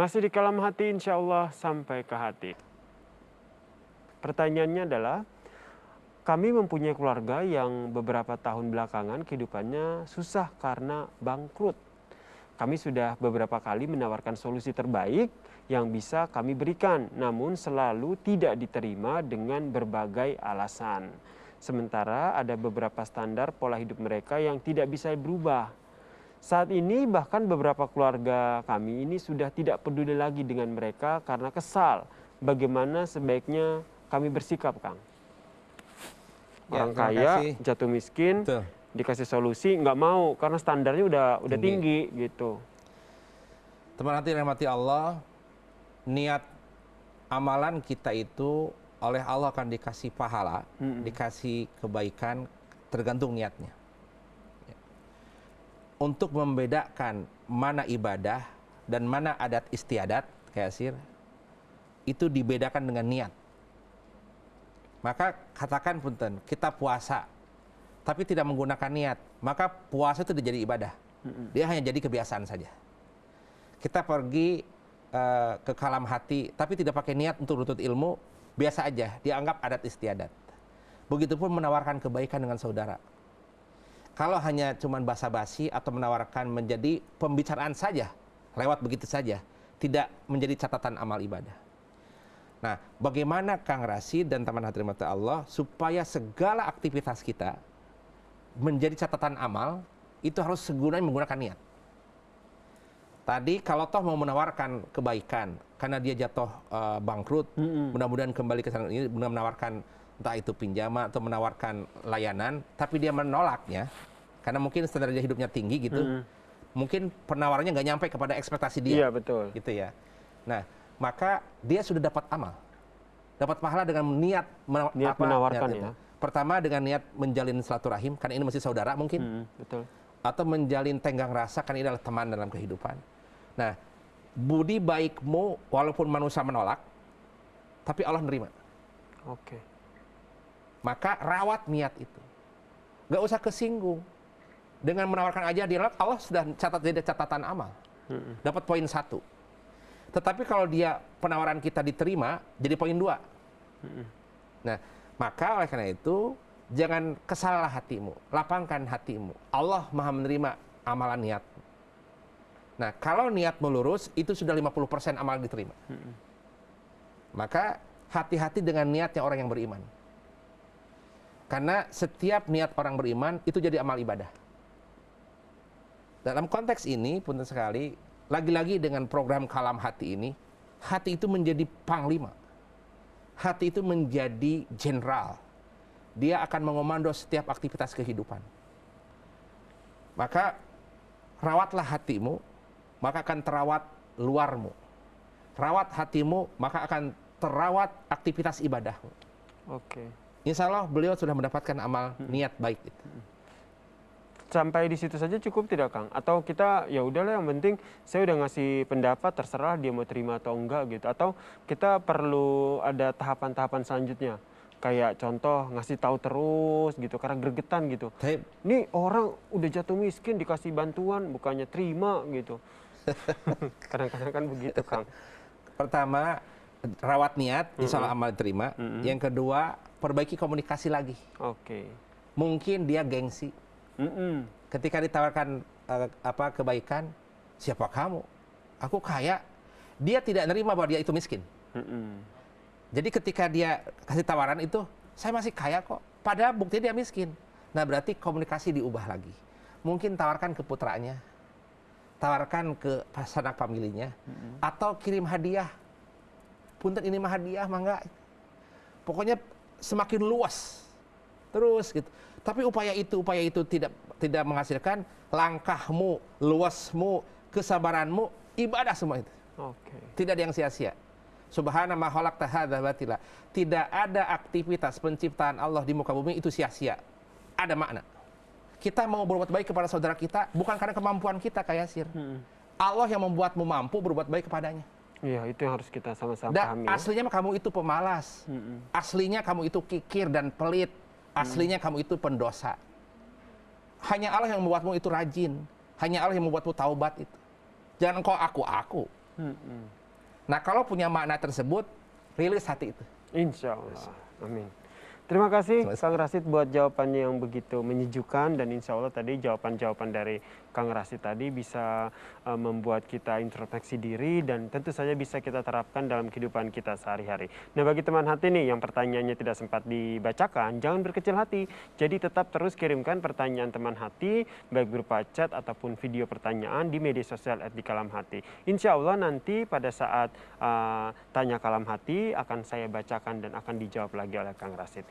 Masih di Kalam Hati, insya Allah sampai ke hati. Pertanyaannya adalah, kami mempunyai keluarga yang beberapa tahun belakangan kehidupannya susah karena bangkrut. Kami sudah beberapa kali menawarkan solusi terbaik yang bisa kami berikan, namun selalu tidak diterima dengan berbagai alasan. Sementara ada beberapa standar pola hidup mereka yang tidak bisa berubah. Saat ini bahkan beberapa keluarga kami ini sudah tidak peduli lagi dengan mereka karena kesal. Bagaimana sebaiknya kami bersikap, Kang? Orang kaya, jatuh miskin, Betul. dikasih solusi nggak mau karena standarnya udah tinggi gitu. Teman hati rahmati Allah, niat amalan kita itu oleh Allah akan dikasih pahala, dikasih kebaikan tergantung niatnya. Untuk membedakan mana ibadah dan mana adat istiadat, kayak Sir, itu dibedakan dengan niat. Maka katakan punten, kita puasa, tapi tidak menggunakan niat, maka puasa itu jadi ibadah. Dia hanya jadi kebiasaan saja. Kita pergi ke Kalam Hati, tapi tidak pakai niat untuk menuntut ilmu, biasa aja, dianggap adat istiadat. Begitupun menawarkan kebaikan dengan saudara. Kalau hanya cuman basa-basi atau menawarkan menjadi pembicaraan saja, lewat begitu saja, tidak menjadi catatan amal ibadah. Nah, bagaimana Kang Rashid dan teman hati rahmati Allah supaya segala aktivitas kita menjadi catatan amal, itu harus segunanya menggunakan niat. Tadi kalau toh mau menawarkan kebaikan karena dia jatuh bangkrut, mudah-mudahan kembali ke sana ini menawarkan entah itu pinjaman atau menawarkan layanan, tapi dia menolaknya karena mungkin standar hidupnya tinggi gitu, mungkin penawarannya nggak nyampe kepada ekspektasi dia. Iya, betul. Gitu ya. Nah, maka dia sudah dapat amal, dapat pahala dengan niat menawarkan niat ya. Pertama dengan niat menjalin silaturahim, karena ini masih saudara mungkin, betul. Atau menjalin tenggang rasa, kan ini adalah teman dalam kehidupan. Nah, budi baikmu walaupun manusia menolak, tapi Allah nerima. Oke. Maka rawat niat itu. Gak usah kesinggung. Dengan menawarkan aja dia, Allah sudah jadi catatan amal. Dapat poin 1. Tetapi kalau dia penawaran kita diterima, jadi poin 2. Nah, maka oleh karena itu, jangan kesallah hatimu. Lapangkan hatimu. Allah maha menerima amalan niat. Nah, kalau niat melurus, itu sudah 50% amal diterima. Maka hati-hati dengan niatnya orang yang beriman. Karena setiap niat orang beriman itu jadi amal ibadah. Dalam konteks ini, punten sekali, lagi-lagi dengan program Kalam Hati ini, hati itu menjadi panglima. Hati itu menjadi jenderal. Dia akan mengomando setiap aktivitas kehidupan. Maka rawatlah hatimu, maka akan terawat luarmu. Rawat hatimu, maka akan terawat aktivitas ibadahmu. Oke. Insya Allah beliau sudah mendapatkan amal niat baik itu. Sampai di situ saja cukup tidak, Kang? Atau kita ya udahlah, yang penting saya udah ngasih pendapat, terserah dia mau terima atau enggak gitu. Atau kita perlu ada tahapan-tahapan selanjutnya. Kayak contoh ngasih tahu terus gitu karena gregetan gitu. Ini orang udah jatuh miskin dikasih bantuan bukannya terima gitu. Kadang-kadang kan begitu, Kang. Pertama, rawat niat, insya Allah amal diterima. Yang kedua, perbaiki komunikasi lagi. Oke. Mungkin dia gengsi. Ketika ditawarkan kebaikan, siapa kamu? Aku kaya. Dia tidak nerima bahwa dia itu miskin. Jadi ketika dia kasih tawaran itu, saya masih kaya kok. Padahal buktinya dia miskin. Nah, berarti komunikasi diubah lagi. Mungkin tawarkan ke putranya, tawarkan ke sanak familinya, atau kirim hadiah. Punten ini mah hadiah, mah enggak. Pokoknya semakin luas. Terus gitu. Tapi upaya itu tidak menghasilkan, langkahmu, luasmu, kesabaranmu, ibadah semua itu. Oke. Tidak ada yang sia-sia. Subhana ma khalaqta hadza batila. Tidak ada aktivitas penciptaan Allah di muka bumi itu sia-sia. Ada makna. Kita mau berbuat baik kepada saudara kita bukan karena kemampuan kita, kayak Yasir. Allah yang membuatmu mampu berbuat baik kepadanya. Iya, itu yang harus kita sama-sama Dan pahami. aslinya kamu itu pemalas. Aslinya kamu itu kikir dan pelit. Aslinya kamu itu pendosa. Hanya Allah yang membuatmu itu rajin. Hanya Allah yang membuatmu taubat itu. Jangan kau aku. Nah, kalau punya makna tersebut, rilis hati itu. Insya Allah. Amin. Terima kasih Kang Rashid buat jawabannya yang begitu menyejukkan, dan insya Allah tadi jawaban-jawaban dari Kang Rashid tadi bisa membuat kita introspeksi diri dan tentu saja bisa kita terapkan dalam kehidupan kita sehari-hari. Nah, bagi teman hati nih yang pertanyaannya tidak sempat dibacakan, jangan berkecil hati. Jadi tetap terus kirimkan pertanyaan teman hati baik berupa chat ataupun video pertanyaan di media sosial @dikalamhati. Insya Allah nanti pada saat tanya kalam hati akan saya bacakan dan akan dijawab lagi oleh Kang Rashid.